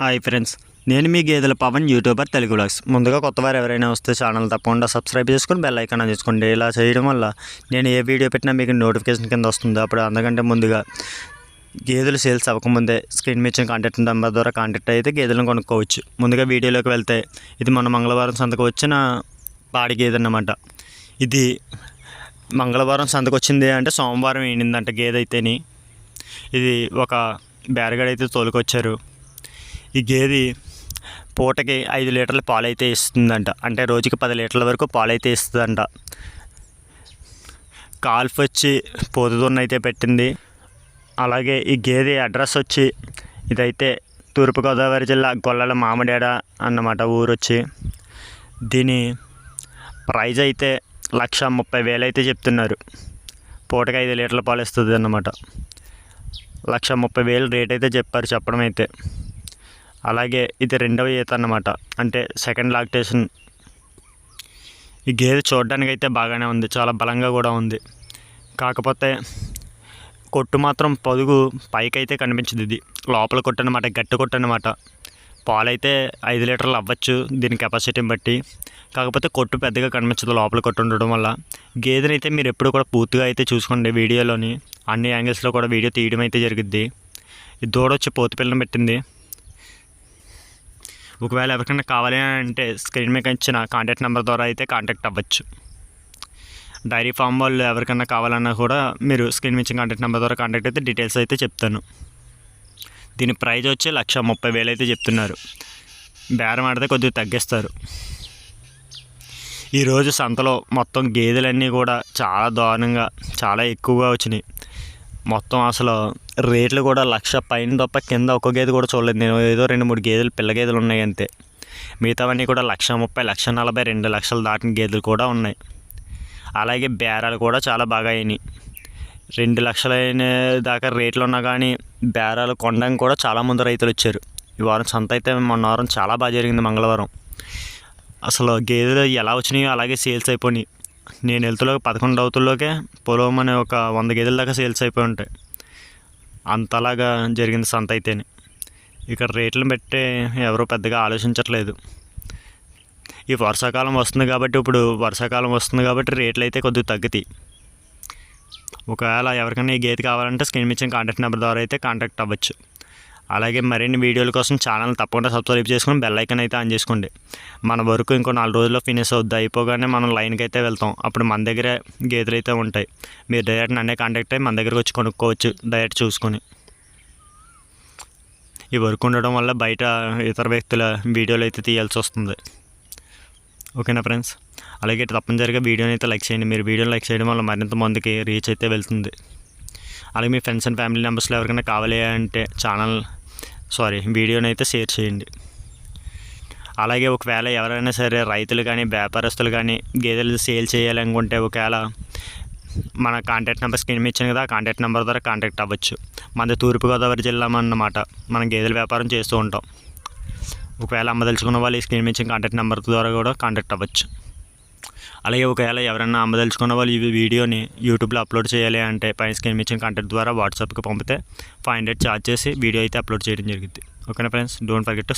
Hi friends, నేను మీ గేదెల Pawan YouTuber Telugu vlogs. ముందుగా కొత్తవారు ఎవరైనా వస్తే ఛానల్ తప్పకుండా సబ్స్క్రైబ్ చేసుకొని బెల్ ఐకాన్ చేసుకోండి. ఇలా చేయడం వల్ల నేను ఏ వీడియో పెట్టినా మీకు నోటిఫికేషన్ కింద వస్తుంది. అప్పుడు అందుకంటే ముందుగా గేదెలు సేల్స్ అవ్వకముందే స్క్రీన్ మీద ఇచ్చిన కాంటాక్ట్ నెంబర్ ద్వారా కాంటాక్ట్ అయితే గేదెలను కొనుక్కోవచ్చు. ముందుగా వీడియోలోకి వెళ్తే ఇది మన మంగళవారం సంతకు వచ్చిన పాడి గేదె అన్నమాట. ఇది మంగళవారం సంతకు వచ్చింది అంటే సోమవారం ఏండిందంట గేదె అయితేని. ఇది ఒక బేరగాడు అయితే తోలుకొచ్చారు. ఈ గేదె పూటకి 5 లీటర్ల పాలు అయితే ఇస్తుందంట, అంటే రోజుకి 10 లీటర్ల వరకు పాలు అయితే ఇస్తుందంట. కాల్ఫ్ వచ్చి పోతుదున్న అయితే పెట్టింది. అలాగే ఈ గేదె అడ్రస్ వచ్చి ఇదైతే తూర్పుగోదావరి జిల్లా గొల్లల మామిడాడ అన్నమాట ఊరు వచ్చి. దీని ప్రైజ్ అయితే 1,30,000 అయితే చెప్తున్నారు. పూటకి 5 లీటర్ల పాలు ఇస్తుంది అన్నమాట. 1,30,000 రేట్ అయితే చెప్పడం అయితే. అలాగే ఇది 2వ ఈత అన్నమాట, అంటే సెకండ్ లాక్టేషన్. ఈ గేదె చూడడానికి అయితే బాగానే ఉంది, చాలా బలంగా కూడా ఉంది. కాకపోతే కొట్టు మాత్రం పొదుగు పైకి అయితే కనిపించదు. ఇది లోపల కొట్టు అనమాట, గట్టి కొట్టు అనమాట. పాలు అయితే 5 లీటర్లు అవ్వచ్చు దీని కెపాసిటీని బట్టి. కాకపోతే కొట్టు పెద్దగా కనిపించదు లోపల కొట్టు ఉండడం వల్ల. గేదెని అయితే మీరు ఎప్పుడు కూడా పూర్తిగా అయితే చూసుకోండి. వీడియోలోని అన్ని యాంగిల్స్లో కూడా వీడియో తీయడం అయితే జరుగుద్ది. ఈ దూడ వచ్చి పోతు పిల్లని పెట్టింది. ఒకవేళ ఎవరికైనా కావాలి అంటే స్క్రీన్ మీద ఇచ్చిన కాంటాక్ట్ నెంబర్ ద్వారా అయితే కాంటాక్ట్ అవ్వచ్చు. డైరీ ఫామ్ వాళ్ళు ఎవరికైనా కావాలన్నా కూడా మీరు స్క్రీన్ మీద ఇచ్చిన కాంటాక్ట్ నెంబర్ ద్వారా కాంటాక్ట్ అయితే డీటెయిల్స్ అయితే చెప్తాను. దీని ప్రైజ్ వచ్చి 1,30,000 అయితే చెప్తున్నారు. బేరం ఆడితే కొద్దిగా తగ్గిస్తారు. ఈరోజు సంతలో మొత్తం గేదెలన్నీ కూడా చాలా దారుణంగా చాలా ఎక్కువగా వచ్చినాయి. మొత్తం అసలు రేట్లు కూడా 1,00,000 పైన తప్ప కింద ఒక్క గేదె కూడా చూడలేదు నేను. ఏదో 2-3 గేదెలు పిల్ల గేదెలు ఉన్నాయి అంతే. మిగతావన్నీ కూడా 1,30,000, 1,40,000, 2 లక్షలు దాటిన గేదెలు కూడా ఉన్నాయి. అలాగే బేరాలు కూడా చాలా బాగా అయినాయి. 2 లక్షలు అయిన దాకా రేట్లు ఉన్నా కానీ బేరాలు కొనడానికి కూడా చాలామంది రైతులు వచ్చారు. ఈ వారం సంత అయితే మొన్న వారం చాలా బాగా జరిగింది. మంగళవారం అసలు గేదెలు ఎలా వచ్చినాయో అలాగే సేల్స్ అయిపోయినాయి. నేను వెళ్తులోకి 11 అవుతుల్లోకే పొలం అనే ఒక 100 గేదెల దాకా సేల్స్ అయిపోయి ఉంటాయి. అంతలాగా జరిగింది సంత అయితేనే. ఇక్కడ రేట్లను బట్టి ఎవరూ పెద్దగా ఆలోచించట్లేదు. ఈ వర్షాకాలం వస్తుంది కాబట్టి రేట్లు అయితే కొద్దిగా తగ్గుతాయి. ఒకవేళ ఎవరికైనా ఈ గేదె కావాలంటే స్క్రీన్ మీద ఇచ్చిన కాంటాక్ట్ నెంబర్ ద్వారా అయితే కాంటాక్ట్ అవ్వచ్చు. అలాగే మరిన్ని వీడియోల కోసం ఛానల్ తప్పకుండా సబ్స్క్రైబ్ చేసుకుని బెల్ ఐకాన్ అయితే ఆన్ చేసుకోండి. మన వరకు ఇంకో 4 రోజుల్లో ఫినిష్ అవుద్ది. అయిపోగానే మనం లైన్కి అయితే వెళ్తాం. అప్పుడు మన దగ్గరే గేదెలు అయితే ఉంటాయి. మీరు డైరెక్ట్ నన్నే కాంటాక్ట్ అయ్యి మన దగ్గరకు వచ్చి కొనుక్కోవచ్చు డైరెక్ట్ చూసుకొని. ఈ వర్క్ ఉండడం వల్ల బయట ఇతర వ్యక్తుల వీడియోలు అయితే తీయాల్సి వస్తుంది. ఓకేనా ఫ్రెండ్స్? అలాగే తప్పనిసరిగా వీడియోని అయితే లైక్ చేయండి. మీరు వీడియోని లైక్ చేయడం వల్ల మరింత మందికి రీచ్ అయితే వెళ్తుంది. అలాగే మీ ఫ్రెండ్స్ అండ్ ఫ్యామిలీ మెంబర్స్లో ఎవరికైనా కావాలి అంటే వీడియోని అయితే షేర్ చేయండి. అలాగే ఒకవేళ ఎవరైనా సరే రైతులు కానీ వ్యాపారస్తులు కానీ గేదెలు సేల్ చేయాలనుకుంటే ఒకవేళ మన కాంటాక్ట్ నెంబర్ స్క్రీన్ మీద ఇచ్చాను కదా, ఆ కాంటాక్ట్ నెంబర్ ద్వారా కాంటాక్ట్ అవ్వచ్చు. మనది తూర్పుగోదావరి జిల్లా అన్నమాట. మనం గేదెల వ్యాపారం చేస్తూ ఉంటాం. ఒకవేళ అమ్మదలుచుకున్న వాళ్ళు ఈ స్క్రీన్ మీద ఇచ్చిన కాంటాక్ట్ నెంబర్ ద్వారా కూడా కాంటాక్ట్ అవ్వచ్చు. అలాగే ఒకవేళ ఎవరైనా అమ్మదలుచుకున్న వాళ్ళు ఈ వీడియోని యూట్యూబ్లో అప్లోడ్ చేయాలి అంటే పైన స్క్రీన్ ఇచ్చిన కాంటాక్ట్ ద్వారా వాట్సాప్కి పంపితే 500 ఛార్జ్ చేసి వీడియో అయితే అప్లోడ్ చేయడం జరుగుతుంది. ఓకేనా ఫ్రెండ్స్? Don't forget to